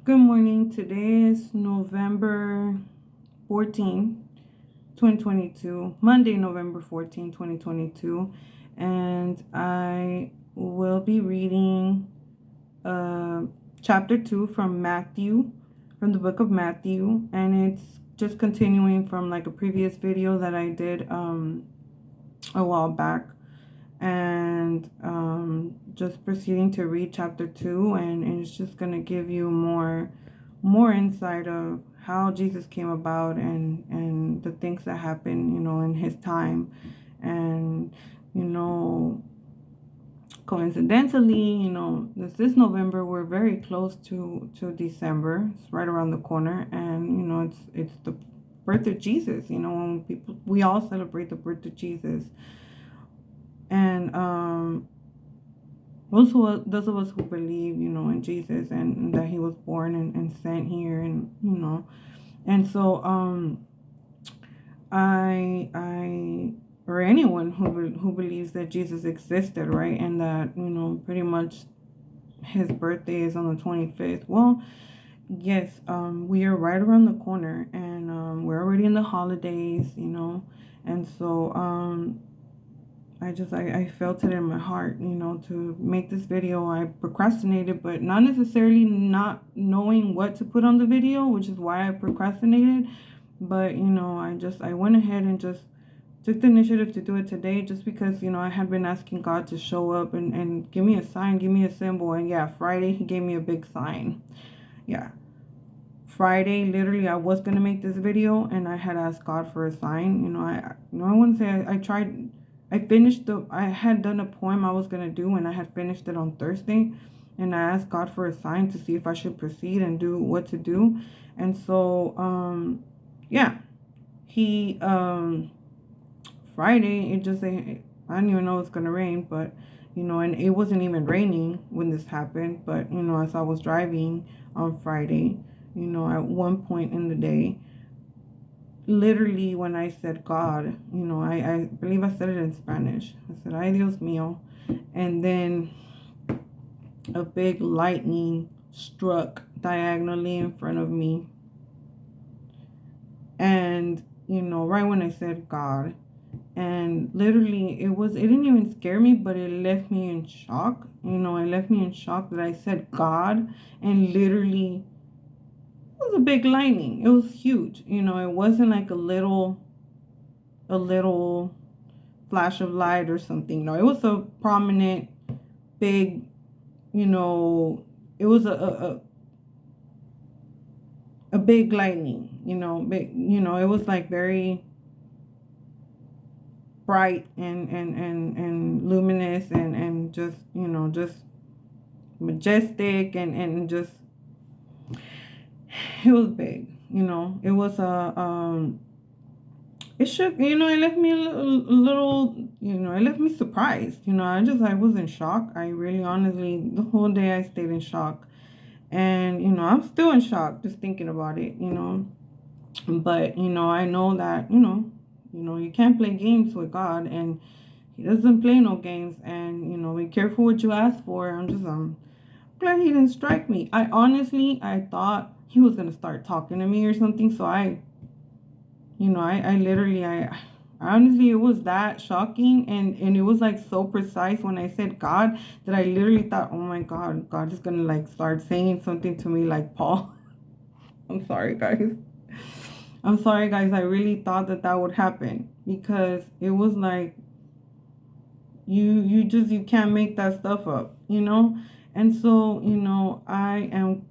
Good morning. Today is November 14, 2022, Monday, November 14, 2022, and I will be reading chapter 2 from Matthew, from the book of Matthew, and it's just continuing from like a previous video that I did a while back, and just proceeding to read chapter 2, and it's just going to give you more insight of how Jesus came about, and the things that happened, in his time. And coincidentally, this November, we're very close to December. It's right around the corner, and it's the birth of Jesus. When we all celebrate the birth of Jesus. And those of us who believe, in Jesus, and that he was born and sent here, and so I or anyone who believes that Jesus existed, right, and that pretty much his birthday is on the 25th. Well, yes, we are right around the corner, and we're already in the holidays, and so I felt it in my heart, to make this video. I procrastinated, but not necessarily not knowing what to put on the video, which is why I procrastinated. But, I went ahead and just took the initiative to do it today, just because, I had been asking God to show up and give me a sign, give me a symbol. And yeah, Friday, he gave me a big sign. Yeah. Friday, literally, I was going to make this video, and I had asked God for a sign. I wouldn't say I tried. I had done a poem I was going to do, and I had finished it on Thursday, and I asked God for a sign to see if I should proceed and do what to do. And so, yeah, he, Friday, I didn't even know it was going to rain, but, and it wasn't even raining when this happened, but, as I was driving on Friday, at one point in the day, literally, when I said God, I believe I said it in Spanish. I said, "Ay, Dios mío." And then a big lightning struck diagonally in front of me. And, right when I said God, and literally it didn't even scare me, but it left me in shock. It left me in shock that I said God, and literally it was a big lightning. It was huge. It wasn't like a little flash of light or something. No, it was a prominent, big, it was a big lightning, big, it was like very bright and luminous, and just, just majestic, and just, it was big, it was it shook, it left me a little, it left me surprised, I was in shock. I really, honestly, the whole day I stayed in shock, and, I'm still in shock just thinking about it, but, I know that, you can't play games with God, and he doesn't play no games, and, be careful what you ask for. I'm glad he didn't strike me. I thought he was going to start talking to me or something, so I literally, honestly, it was that shocking, and it was like so precise when I said God, that I literally thought, oh my God, God is gonna like start saying something to me like Paul. I'm sorry, guys. I really thought that would happen, because it was like, you can't make that stuff up, and so, I am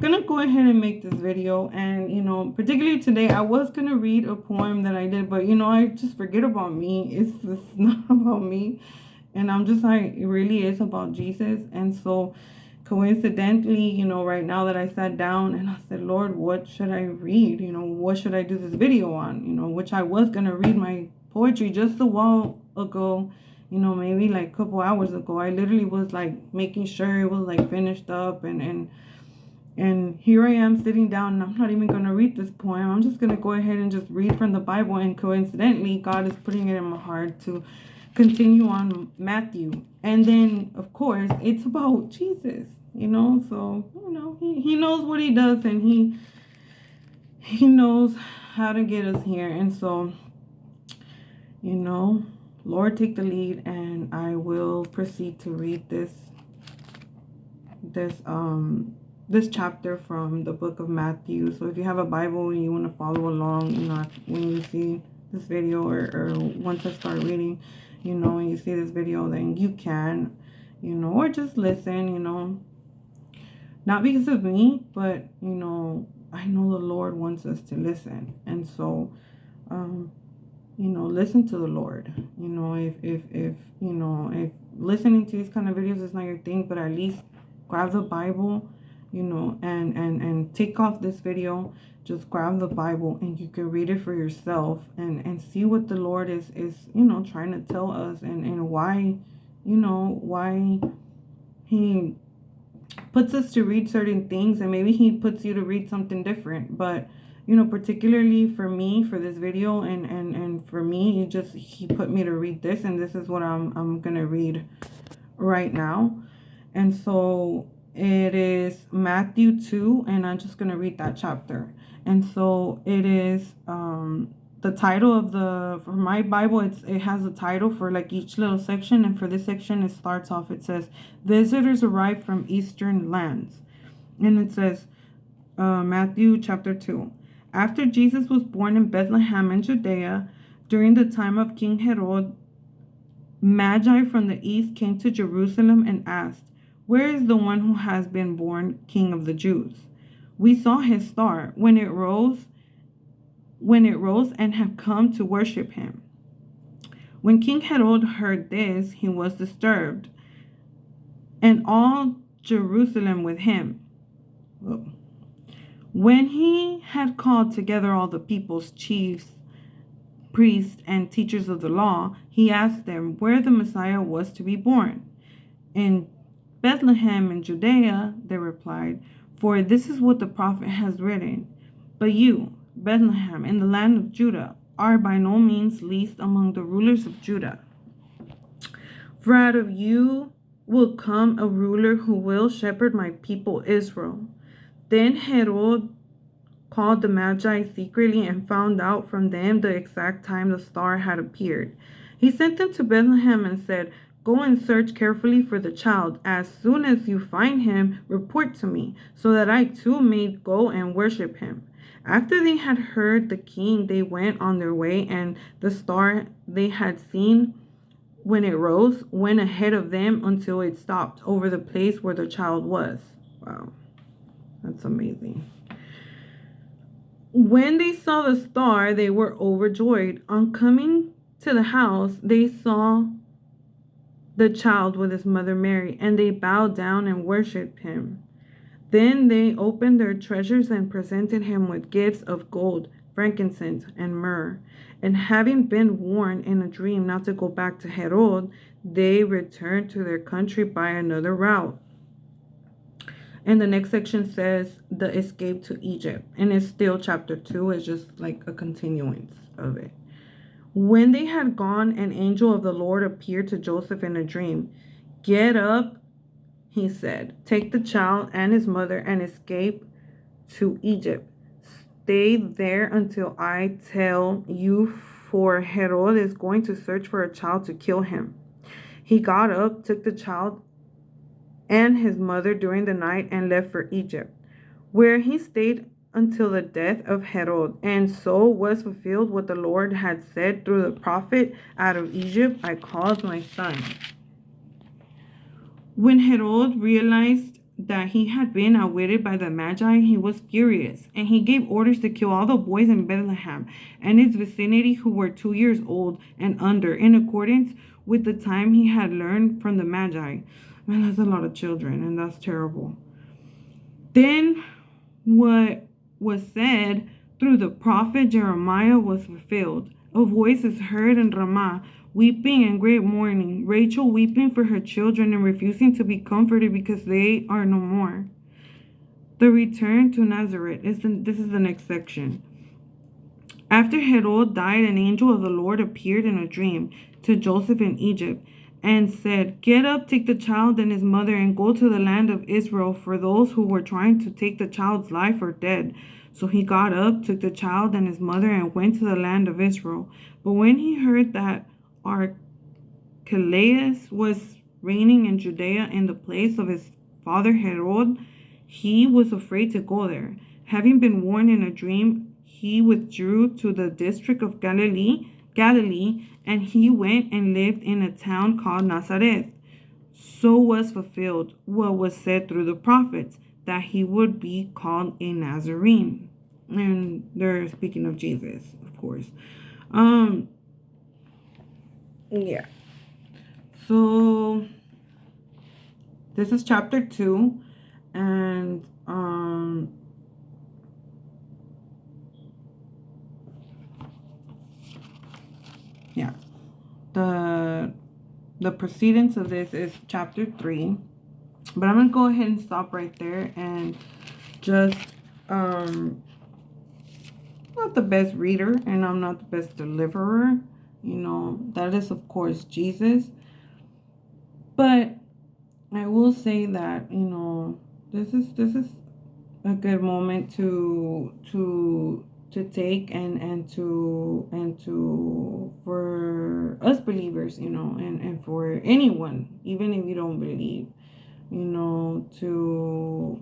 gonna go ahead and make this video. And particularly today, I was gonna read a poem that I did, but I just forget about me. It's just not about me, and I'm just like, it really is about Jesus. And so coincidentally, right now that I sat down and I said, Lord, what should I read? What should I do this video on? Which I was gonna read my poetry just a while ago, maybe like a couple hours ago. I literally was like making sure it was like finished up, and here I am sitting down, and I'm not even going to read this poem. I'm just going to go ahead and just read from the Bible. And coincidentally, God is putting it in my heart to continue on Matthew. And then, of course, it's about Jesus, So, he knows what he does, and he knows how to get us here. And so, Lord, take the lead, and I will proceed to read this this chapter from the book of Matthew. So if you have a Bible and you want to follow along, when you see this video, or once I start reading, and you see this video, then you can, or just listen, not because of me, but I know the Lord wants us to listen. And so listen to the Lord. If listening to these kind of videos is not your thing, but at least grab the Bible, and take off this video. Just grab the Bible and you can read it for yourself, and see what the Lord is trying to tell us, and why, why he puts us to read certain things, and maybe he puts you to read something different. But particularly for me, for this video, and for me, he put me to read this, and this is what I'm gonna read right now. And so it is Matthew 2, and I'm just gonna read that chapter. And so it is the title for my Bible, it has a title for like each little section, and for this section it starts off, it says, visitors arrived from eastern lands. And it says, Matthew chapter 2. After Jesus was born in Bethlehem in Judea, during the time of King Herod, Magi from the east came to Jerusalem and asked, where is the one who has been born King of the Jews? We saw his star when it rose and have come to worship him. When King Herod heard this, he was disturbed, and all Jerusalem with him. Whoa. When he had called together all the people's chiefs, priests, and teachers of the law, he asked them where the Messiah was to be born. In Bethlehem in Judea, they replied, for this is what the prophet has written. But you, Bethlehem, in the land of Judah, are by no means least among the rulers of Judah. For out of you will come a ruler who will shepherd my people Israel. Then Herod called the Magi secretly and found out from them the exact time the star had appeared. He sent them to Bethlehem and said, go and search carefully for the child. As soon as you find him, report to me, so that I too may go and worship him. After they had heard the king, they went on their way, and the star they had seen when it rose went ahead of them until it stopped over the place where the child was. Wow, that's amazing. When they saw the star, they were overjoyed. On coming to the house, they saw the child with his mother Mary, and they bowed down and worshipped him. Then they opened their treasures and presented him with gifts of gold, frankincense, and myrrh. And having been warned in a dream not to go back to Herod, they returned to their country by another route. And the next section says the escape to Egypt. And it's still chapter 2. It's just like a continuance of it. When they had gone, an angel of the Lord appeared to Joseph in a dream. Get up, he said. Take the child and his mother and escape to Egypt. Stay there until I tell you, for Herod is going to search for a child to kill him. He got up, took the child and his mother during the night, and left for Egypt, where he stayed until the death of Herod. And so was fulfilled what the Lord had said through the prophet, out of Egypt I called my son. When Herod realized that he had been outwitted by the Magi, he was furious, and he gave orders to kill all the boys in Bethlehem and its vicinity who were 2 years old and under, in accordance with the time he had learned from the Magi. Man, that's a lot of children, and that's terrible. Then what was said through the prophet Jeremiah was fulfilled. A voice is heard in Ramah, weeping and great mourning, Rachel weeping for her children and refusing to be comforted because they are no more. The return to Nazareth. This is the next section. After Herod died, an angel of the Lord appeared in a dream, to Joseph in Egypt and said, "Get up, take the child and his mother, and go to the land of Israel, for those who were trying to take the child's life are dead." So he got up, took the child and his mother, and went to the land of Israel. But when he heard that Archelaus was reigning in Judea in the place of his father Herod, he was afraid to go there. Having been warned in a dream, he withdrew to the district of Galilee, and he went and lived in a town called Nazareth. So was fulfilled what was said through the prophets, that he would be called a Nazarene. And they're speaking of Jesus, of course. Yeah. So this is chapter 2, and yeah, the precedence of this is chapter 3, but I'm gonna go ahead and stop right there and just not the best reader and I'm not the best deliverer. That is of course Jesus, but I will say that this is a good moment to take and to for us believers, and for anyone, even if you don't believe, to